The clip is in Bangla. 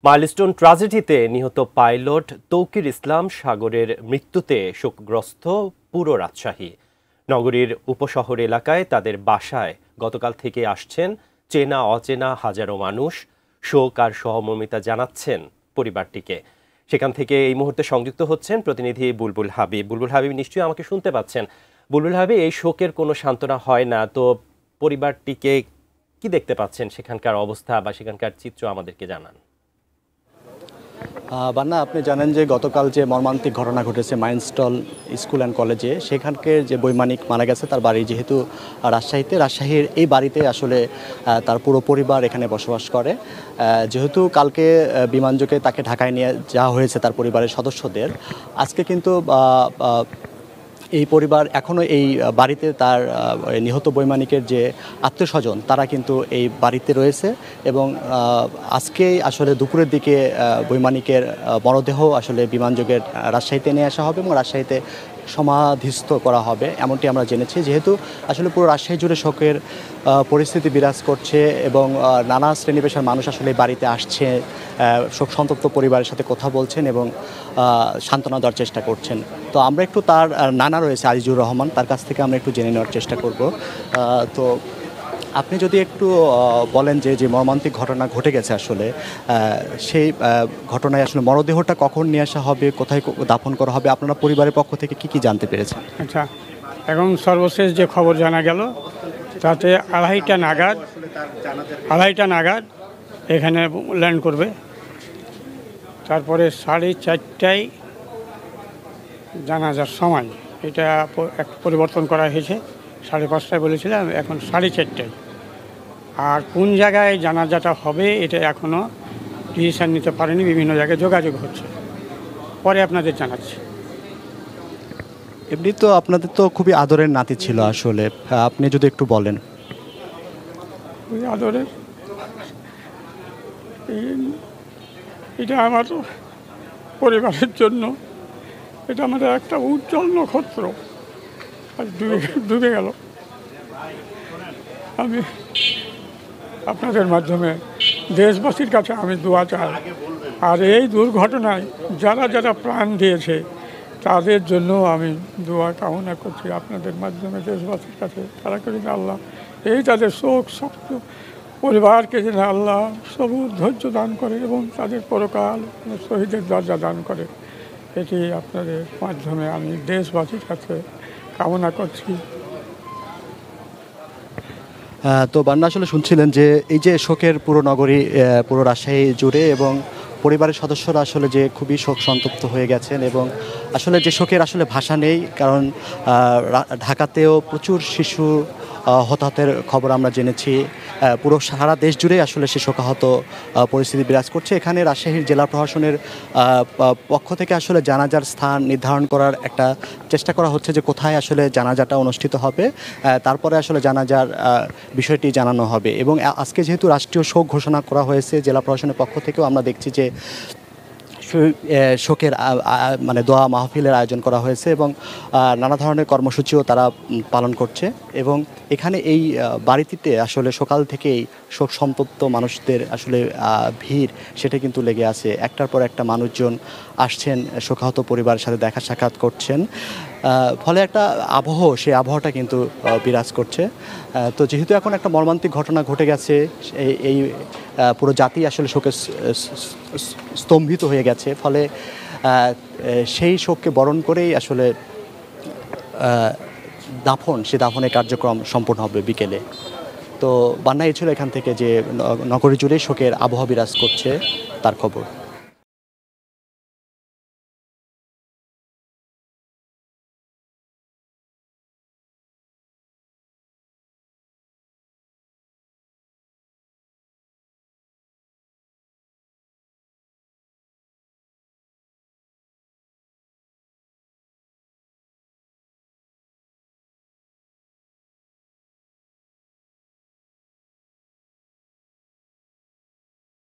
মাইলস্টোন ট্র্যাজেডিতে নিহত পাইলট তৌকির ইসলাম সাগরের মৃত্যুতে শোকগ্রস্ত পুরো রাজশাহী। নগরীর উপশহর এলাকায় তাদের বাসায় গতকাল থেকে আসছেন চেনা অচেনা হাজারো মানুষ। শোক আর সহমর্মিতা জানাচ্ছেন পরিবারটিকে। সেখান থেকে এই মুহূর্তে সংযুক্ত হচ্ছেন প্রতিনিধি বুলবুল হাবিব। বুলবুল হাবিব, নিশ্চয়ই আমাকে শুনতে পাচ্ছেন। বুলবুল হাবিব, এই শোকের কোনো সান্ত্বনা হয় না, তো পরিবারটিকে কি দেখতে পাচ্ছেন, সেখানকার অবস্থা বা সেখানকার চিত্র আমাদেরকে জানান। বান্না, আপনি জানেন যে গতকাল যে মর্মান্তিক ঘটনা ঘটেছে মাইলস্টোন স্কুল অ্যান্ড কলেজে, সেখানকার যে বৈমানিক মারা গেছে তার বাড়ি যেহেতু রাজশাহীর এই বাড়িতে আসলে তার পুরো পরিবার এখানে বসবাস করে। যেহেতু কালকে বিমানযোগে তাকে ঢাকায় নিয়ে যাওয়া হয়েছে তার পরিবারের সদস্যদের, আজকে কিন্তু এই পরিবার এখনও এই বাড়িতে তার নিহত বৈমানিকের যে আত্মীয়স্বজন তারা কিন্তু এই বাড়িতে রয়েছে এবং আজকেই আসলে দুপুরের দিকে বৈমানিকের মরদেহ আসলে বিমানযোগে রাজশাহীতে নিয়ে আসা হবে এবং রাজশাহীতে সমাধিস্থ করা হবে, এমনটি আমরা জেনেছি। যেহেতু আসলে পুরো রাজশাহী জুড়ে শোকের পরিস্থিতি বিরাজ করছে এবং নানা শ্রেণী পেশার মানুষ আসলে বাড়িতে আসছে, শোক সন্তপ্ত পরিবারের সাথে কথা বলছেন এবং সান্ত্বনা দেওয়ার চেষ্টা করছেন। তো আমরা একটু তার নানা রয়েছে আজিজুর রহমান, তার কাছ থেকে আমরা একটু জেনে নেওয়ার চেষ্টা করব। তো আপনি যদি একটু বলেন যে মর্মান্তিক ঘটনা ঘটে গেছে আসলে সেই ঘটনায় আসলে মরদেহটা কখন নিয়ে আসা হবে, কোথায় দাফন করা হবে, আপনারা পরিবারের পক্ষ থেকে কি জানতে পেরেছেন? আচ্ছা, এখন সর্বশেষ যে খবর জানা গেল তাতে আড়াইটা নাগাদ এখানে ল্যান্ড করবে। তারপরে 4:30টায় জানাজার সময় এটা পরিবর্তন করা হয়েছে, 5:30টায় বলেছিলাম, এখন 4:30টায়। আর কোন জায়গায় জানাজাটা হবে এটা এখনও ডিসিশন নিতে পারেনি, বিভিন্ন জায়গায় যোগাযোগ হচ্ছে, পরে আপনাদের জানাচ্ছি। এমনি তো আপনাদের তো খুবই আদরের নাতি ছিল আসলে, আপনি যদি একটু বলেন। আদরের এটা আমার পরিবারের জন্য এটা আমাদের একটা উজ্জ্বল নক্ষত্র, আর ডুবে গেল। আমি আপনাদের মাধ্যমে দেশবাসীর কাছে আমি দোয়া চাই, আর এই দুর্ঘটনায় যারা প্রাণ দিয়েছে তাদের জন্য আমি দোয়া কামনা করছি আপনাদের মাধ্যমে দেশবাসীর কাছে। তারা করে আল্লাহ এই তাদের শোক শক্ত পরিবারকে যেন আল্লাহ সবুর ধৈর্য দান করে এবং তাদের পরকাল শহীদের দরজা দান করে, এটি আপনাদের মাধ্যমে আমি দেশবাসীর কাছে কামনা করছি। তো বান্না, আসলে শুনছিলেন যে এই যে শোকের পুরো নগরী, পুরো রাজশাহী জুড়ে এবং পরিবারের সদস্যরা আসলে যে খুবই শোক সন্তপ্ত হয়ে গেছেন এবং আসলে যে শোকের আসলে ভাষা নেই, কারণ ঢাকাতেও প্রচুর শিশু হতাহতের খবর আমরা জেনেছি। পুরো সারা দেশ জুড়ে আসলে সে শোকাহত পরিস্থিতি বিরাজ করছে। এখানে রাজশাহীর জেলা প্রশাসনের পক্ষ থেকে আসলে জানাজার স্থান নির্ধারণ করার একটা চেষ্টা করা হচ্ছে যে কোথায় আসলে জানাজাটা অনুষ্ঠিত হবে, তারপরে আসলে জানাজার বিষয়টি জানানো হবে। এবং আজকে যেহেতু রাষ্ট্রীয় শোক ঘোষণা করা হয়েছে জেলা প্রশাসনের পক্ষ থেকেও, আমরা দেখছি যে শোকের মানে দোয়া মাহফিলের আয়োজন করা হয়েছে এবং নানা ধরনের কর্মসূচিও তারা পালন করছে। এবং এখানে এই বাড়িটিতে আসলে সকাল থেকেই শোক সন্তপ্ত মানুষদের আসলে ভিড় সেটা কিন্তু লেগে আছে। একটার পর একটা মানুষজন আসছেন, শোকাহত পরিবারের সাথে দেখা সাক্ষাৎ করছেন, ফলে একটা সেই আবহাওয়াটা কিন্তু বিরাজ করছে। তো যেহেতু এখন একটা মর্মান্তিক ঘটনা ঘটে গেছে, এই পুরো জাতি আসলে শোকে স্তম্ভিত হয়ে গেছে, ফলে সেই শোককে বরণ করেই আসলে সেই দাফনের কার্যক্রম সম্পূর্ণ হবে বিকেলে। তো বান্না, এই ছিল এখান থেকে যে নগরী জুড়ে শোকের আবহাওয়া বিরাজ করছে তার খবর।